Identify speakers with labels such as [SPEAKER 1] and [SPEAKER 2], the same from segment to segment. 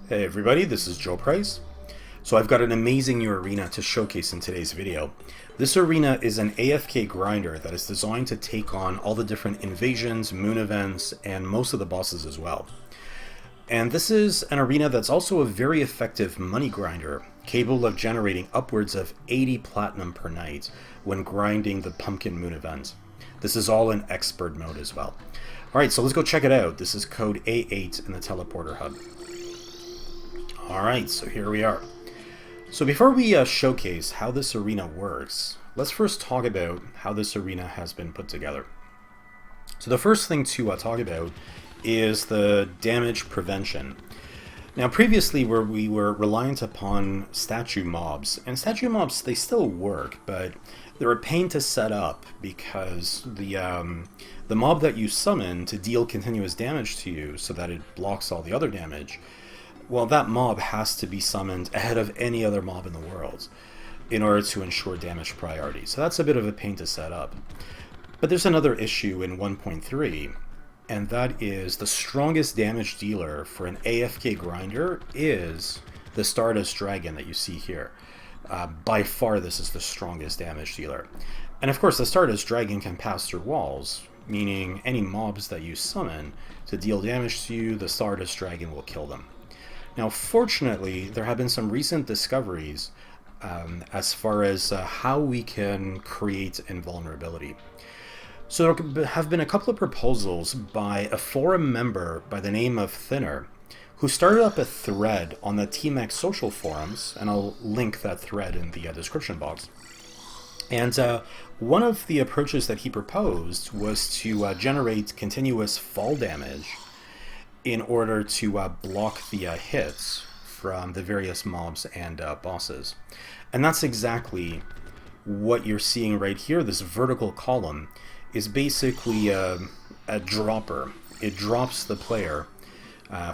[SPEAKER 1] Hey everybody, this is Joe Price. So I've got an amazing new arena to showcase in today's video. This arena is an AFK grinder that is designed to take on all the different invasions, moon events, and most of the bosses as well. And this is an arena that's also a very effective money grinder, capable of generating upwards of 80 platinum per night when grinding the Pumpkin Moon event. This is all in expert mode as well. Alright, so let's go check it out. This is code A8 in the teleporter hub. Alright, so here we are. So before we showcase how this arena works, let's first talk about how this arena has been put together. So the first thing to talk about is the damage prevention. Now previously we were reliant upon statue mobs, and statue mobs, they still work, but they're a pain to set up because the mob that you summon to deal continuous damage to you so that it blocks all the other damage, well, that mob has to be summoned ahead of any other mob in the world in order to ensure damage priority. So that's a bit of a pain to set up. But there's another issue in 1.3, and that is the strongest damage dealer for an AFK grinder is the Stardust Dragon that you see here. By far, this is the strongest damage dealer. And of course, the Stardust Dragon can pass through walls, meaning any mobs that you summon to deal damage to you, the Stardust Dragon will kill them. Now, fortunately, there have been some recent discoveries as far as how we can create invulnerability. So there have been a couple of proposals by a forum member by the name of Thinner, who started up a thread on the T-MEC social forums, and I'll link that thread in the description box. And one of the approaches that he proposed was to generate continuous fall damage in order to block the hits from the various mobs and bosses. And that's exactly what you're seeing right here. This vertical column is basically a dropper. It drops the player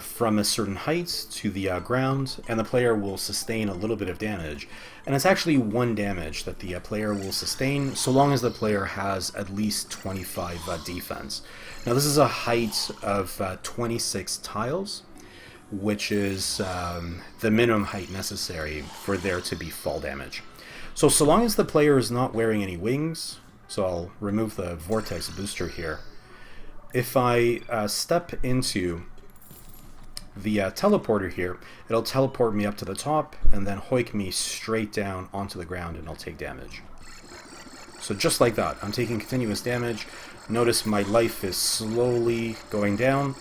[SPEAKER 1] from a certain height to the ground, and the player will sustain a little bit of damage. And it's actually 1 damage that the player will sustain so long as the player has at least 25 defense. Now this is a height of 26 tiles, which is the minimum height necessary for there to be fall damage. So long as the player is not wearing any wings, so I'll remove the vortex booster here. If I step into the teleporter here, it'll teleport me up to the top and then hoik me straight down onto the ground, and I'll take damage. So just like that, I'm taking continuous damage. Notice my life is slowly going down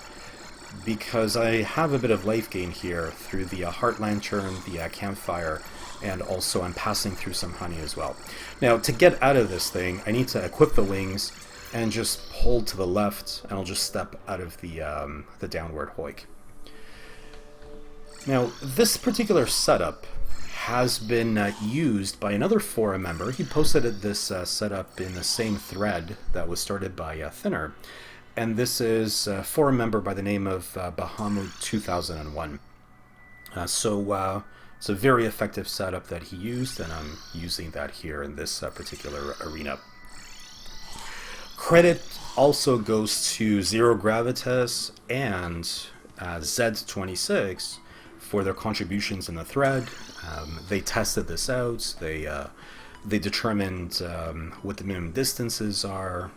[SPEAKER 1] because I have a bit of life gain here through the heart lantern, the campfire, and also I'm passing through some honey as well. Now to get out of this thing, I need to equip the wings and just hold to the left, and I'll just step out of the downward hoik. Now, this particular setup has been used by another forum member. He posted this setup in the same thread that was started by Thinner, and this is a forum member by the name of Hardmode 2001. So it's a very effective setup that he used, and I'm using that here in this particular arena. Credit also goes to Zero Gravitas and Z26 for their contributions in the thread. They tested this out. They determined what the minimum distances are,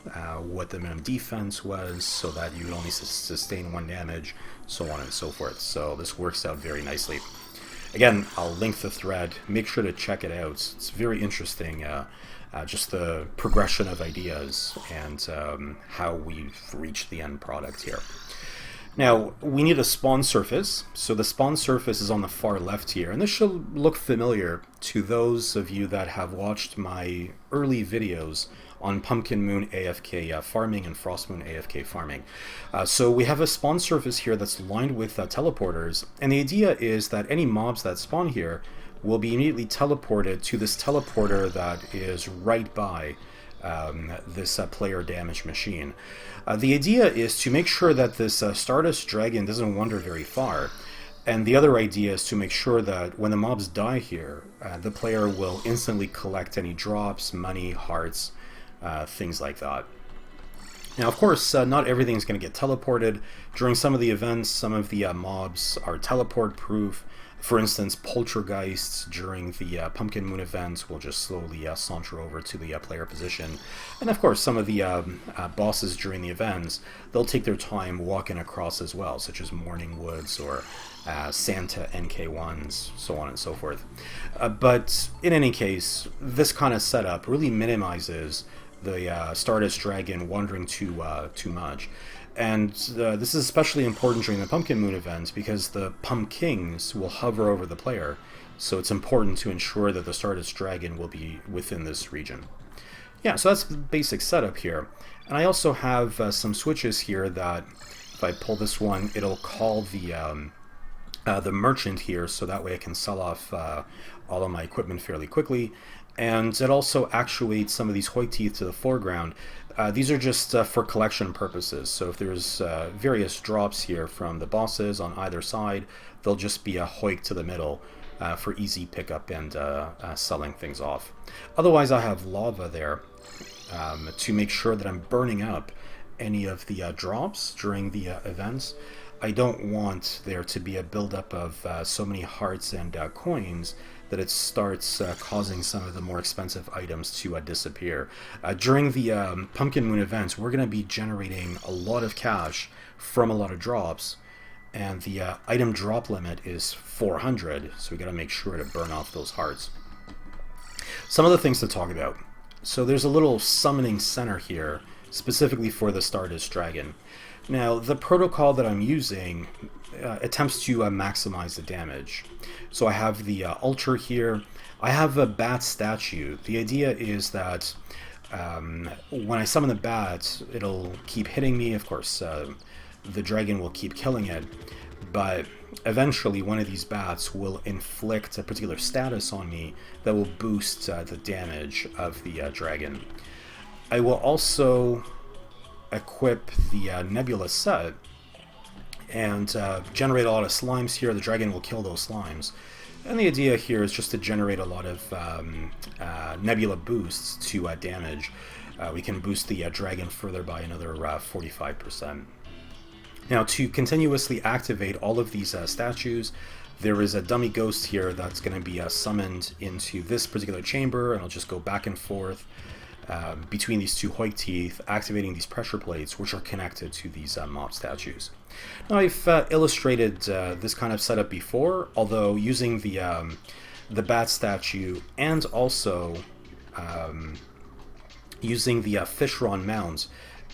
[SPEAKER 1] what the minimum defense was, so that you would only sustain 1 damage, so on and so forth. So this works out very nicely. Again, I'll link the thread. Make sure to check it out. It's very interesting, just the progression of ideas and how we've reached the end product here. Now, we need a spawn surface, so the spawn surface is on the far left here, and this should look familiar to those of you that have watched my early videos on Pumpkin Moon AFK farming and Frost Moon AFK farming. So we have a spawn surface here that's lined with teleporters, and the idea is that any mobs that spawn here will be immediately teleported to this teleporter that is right by this player damage machine. The idea is to make sure that this Stardust Dragon doesn't wander very far, and the other idea is to make sure that when the mobs die here, the player will instantly collect any drops, money, hearts, things like that. Now, of course, not everything's going to get teleported. During some of the events, some of the mobs are teleport-proof. For instance, poltergeists during the Pumpkin Moon events will just slowly saunter over to the player position. And of course, some of the bosses during the events, they'll take their time walking across as well, such as Morning Woods or Santa NK1s, so on and so forth. But in any case, this kind of setup really minimizes the Stardust Dragon wandering too much. And this is especially important during the Pumpkin Moon events because the Pumpkins will hover over the player, so it's important to ensure that the Stardust Dragon will be within this region. Yeah, so that's the basic setup here. And I also have some switches here that, if I pull this one, it'll call the merchant here, so that way I can sell off all of my equipment fairly quickly. And it also actuates some of these Hoik Teeth to the foreground. These are just for collection purposes, so if there's various drops here from the bosses on either side, they'll just be a Hoik to the middle for easy pickup and selling things off. Otherwise, I have lava there to make sure that I'm burning up any of the drops during the events. I don't want there to be a buildup of so many hearts and coins that it starts causing some of the more expensive items to disappear. During the Pumpkin Moon events, we're going to be generating a lot of cash from a lot of drops, and the item drop limit is 400, so we got to make sure to burn off those hearts. Some other things to talk about. So there's a little summoning center here, specifically for the Stardust Dragon. Now, the protocol that I'm using attempts to maximize the damage. So I have the altar here. I have a bat statue. The idea is that when I summon the bat, it'll keep hitting me. Of course, the dragon will keep killing it, but eventually one of these bats will inflict a particular status on me that will boost the damage of the dragon. I will also equip the Nebula set and generate a lot of slimes here. The dragon will kill those slimes. And the idea here is just to generate a lot of Nebula boosts to damage. We can boost the dragon further by another 45%. Now, to continuously activate all of these statues, there is a dummy ghost here that's going to be summoned into this particular chamber, and I'll just go back and forth between these two Hoik Teeth, activating these pressure plates, which are connected to these mob statues. Now, I've illustrated this kind of setup before, although using the bat statue and also using the Fishron mount.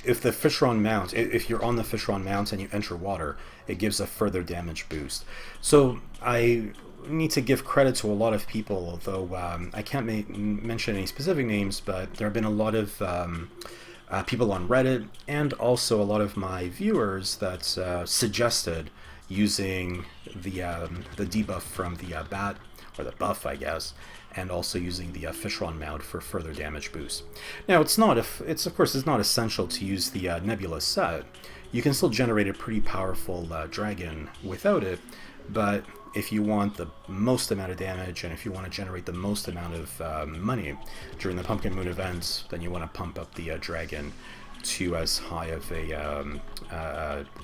[SPEAKER 1] If the Fishron mount, if you're on the Fishron mount and you enter water, it gives a further damage boost. So I need to give credit to a lot of people, although I can't mention any specific names, but there have been a lot of people on Reddit and also a lot of my viewers that suggested using the debuff from the bat, or the buff, I guess, and also using the Fishron mount for further damage boost. Now, of course it's not essential to use the Nebula set. You can still generate a pretty powerful dragon without it, but if you want the most amount of damage and if you want to generate the most amount of money during the Pumpkin Moon events, then you want to pump up the dragon to as high of a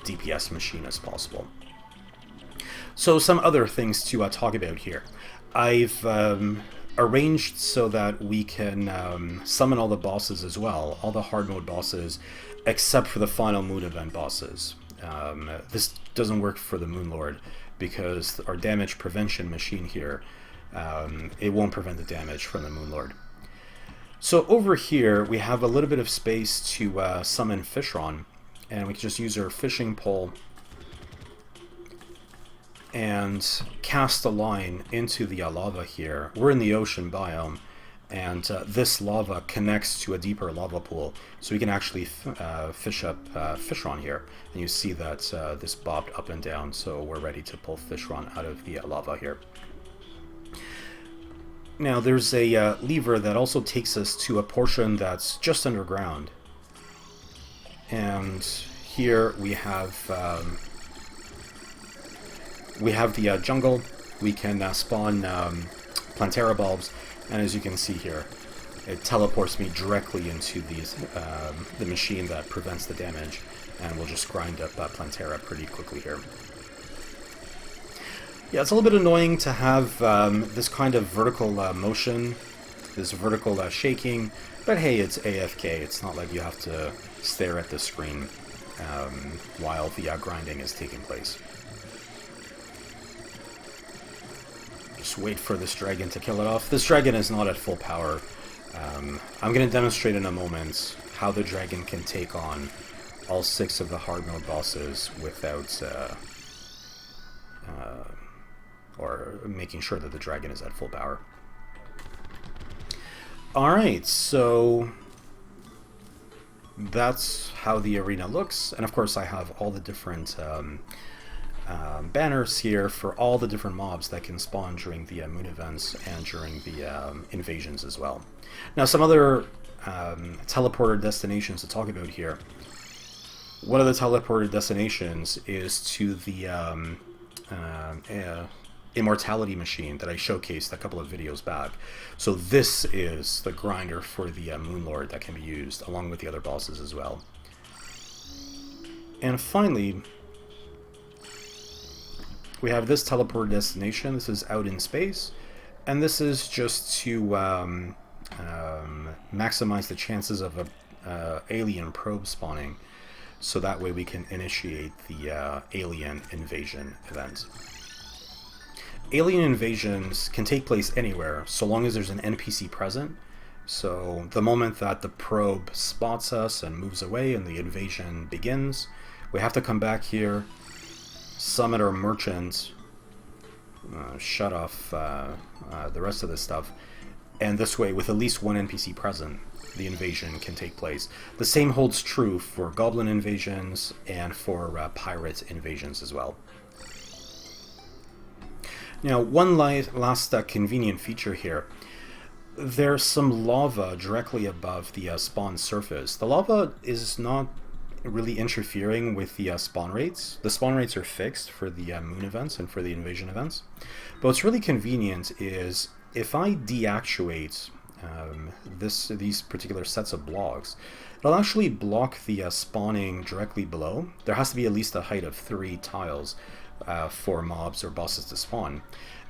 [SPEAKER 1] DPS machine as possible. So some other things to talk about here. I've arranged so that we can summon all the bosses as well, all the hard mode bosses, except for the final Moon event bosses. This doesn't work for the Moon Lord because our damage prevention machine here, it won't prevent the damage from the Moon Lord. So over here we have a little bit of space to summon Fishron, and we can just use our fishing pole and cast a line into the lava here. We're in the ocean biome, and this lava connects to a deeper lava pool, so we can actually fish up Fishron here. And you see that this bobbed up and down, so we're ready to pull Fishron out of the lava here. Now there's a lever that also takes us to a portion that's just underground. And here we have the jungle. We can spawn Plantera bulbs, and as you can see here, it teleports me directly into the machine that prevents the damage, and we'll just grind up Plantera pretty quickly here. Yeah, it's a little bit annoying to have this kind of vertical motion, this vertical shaking, but hey, it's AFK. It's not like you have to stare at the screen while the grinding is taking place. Just wait for this dragon to kill it off. This dragon is not at full power. I'm going to demonstrate in a moment how the dragon can take on all 6 of the hard mode bosses without or making sure that the dragon is at full power. Alright, so that's how the arena looks, and of course I have all the different banners here for all the different mobs that can spawn during the moon events and during the invasions as well. Now, some other teleporter destinations to talk about here. One of the teleporter destinations is to the immortality machine that I showcased a couple of videos back. So this is the grinder for the Moonlord that can be used along with the other bosses as well. And finally, we have this teleporter destination. This is out in space, and this is just to maximize the chances of a alien probe spawning, so that way we can initiate the alien invasion event. Alien invasions can take place anywhere, so long as there's an NPC present. So the moment that the probe spots us and moves away and the invasion begins, we have to come back here, summon our merchant, shut off the rest of this stuff, and this way, with at least one NPC present, the invasion can take place. The same holds true for goblin invasions and for pirate invasions as well. Now, one last convenient feature here. There's some lava directly above the spawn surface. The lava is not really interfering with the spawn rates. The spawn rates are fixed for the moon events and for the invasion events. But what's really convenient is if I deactuate these particular sets of blocks, it'll actually block the spawning directly below. There has to be at least a height of 3 tiles for mobs or bosses to spawn.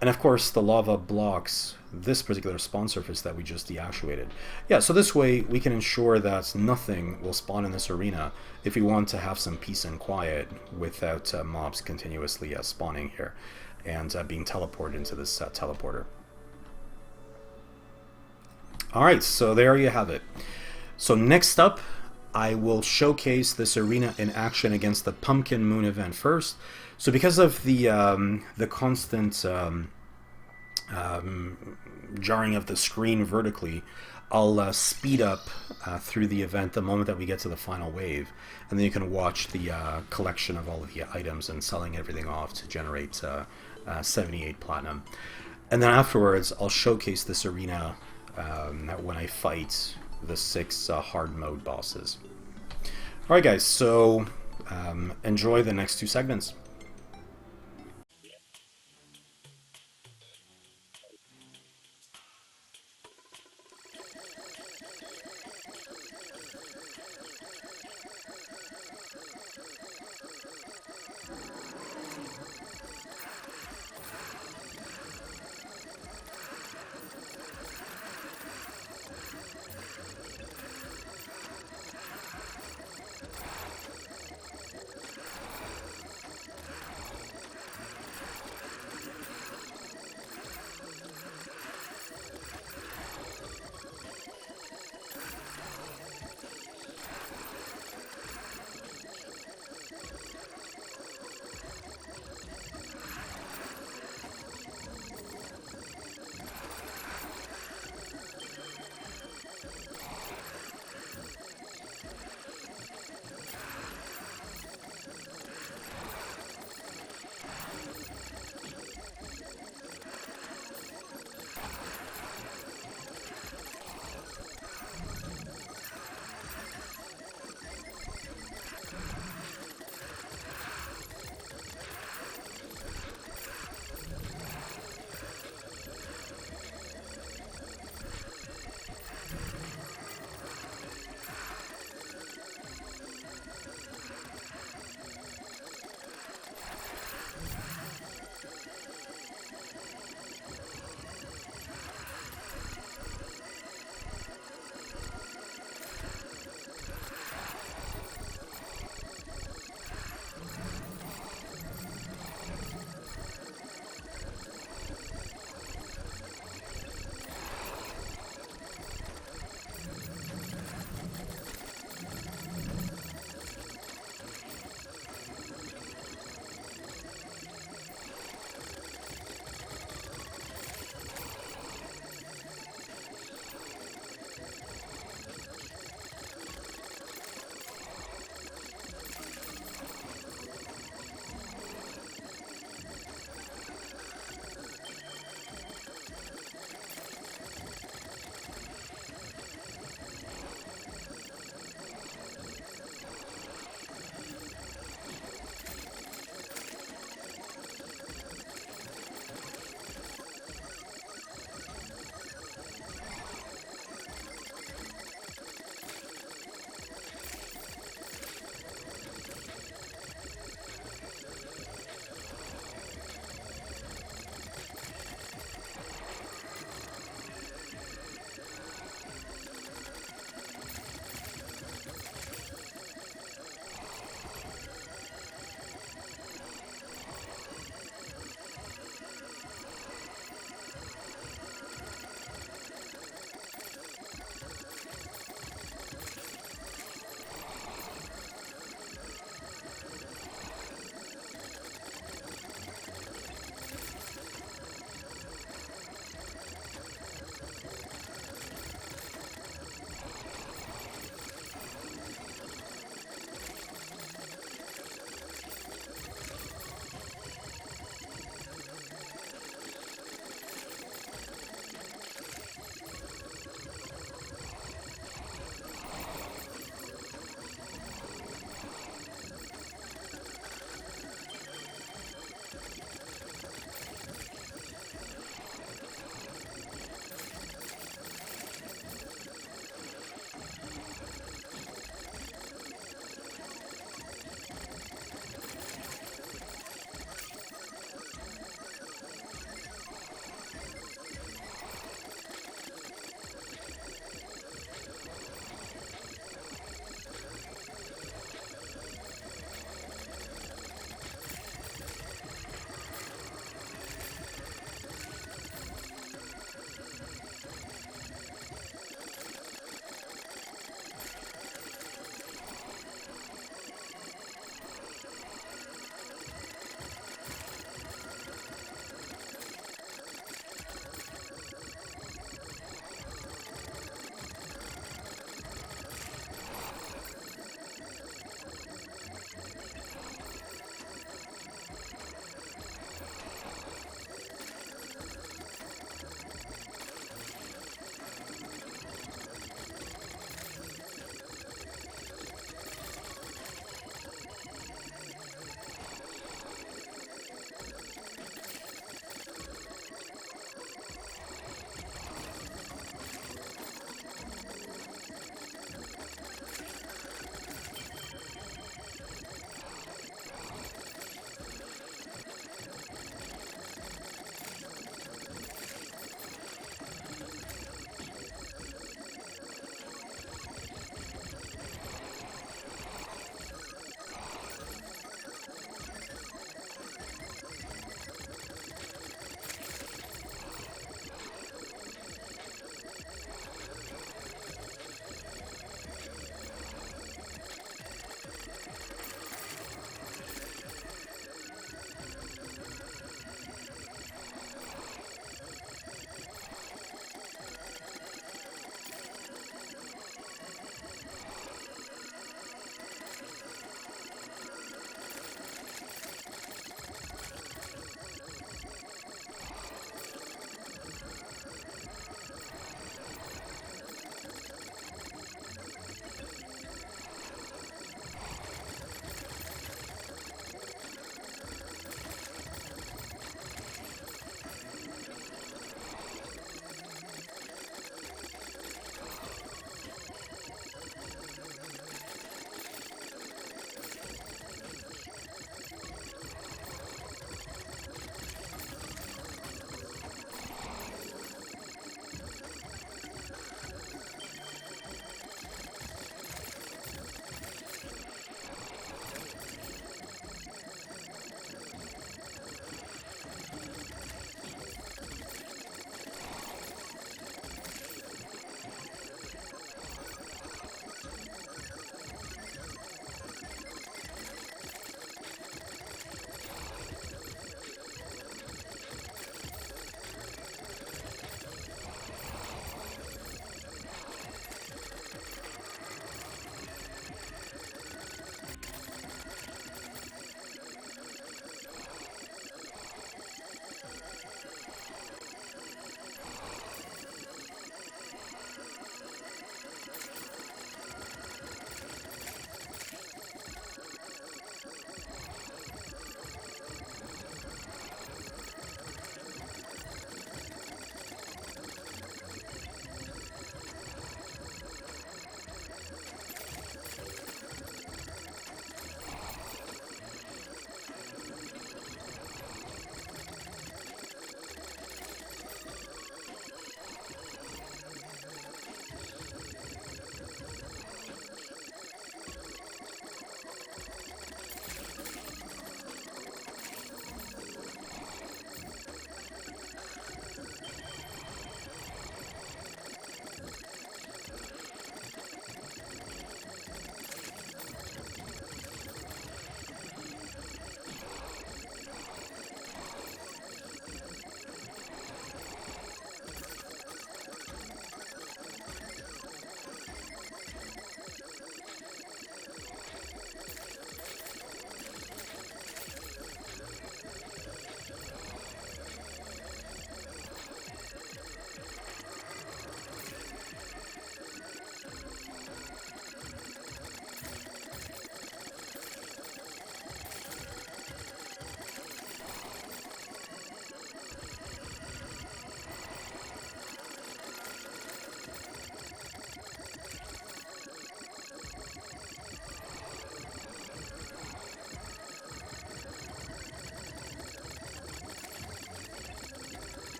[SPEAKER 1] And of course, the lava blocks this particular spawn surface that we just deactuated. Yeah, so this way we can ensure that nothing will spawn in this arena if we want to have some peace and quiet without mobs continuously spawning here and being teleported into this teleporter. Alright, so there you have it. So next up, I will showcase this arena in action against the Pumpkin Moon event first. So because of the constant jarring of the screen vertically, I'll speed up through the event the moment that we get to the final wave, and then you can watch the collection of all of the items and selling everything off to generate 78 platinum. And then afterwards, I'll showcase this arena when I fight the 6 hard mode bosses. Alright guys, so enjoy the next 2 segments.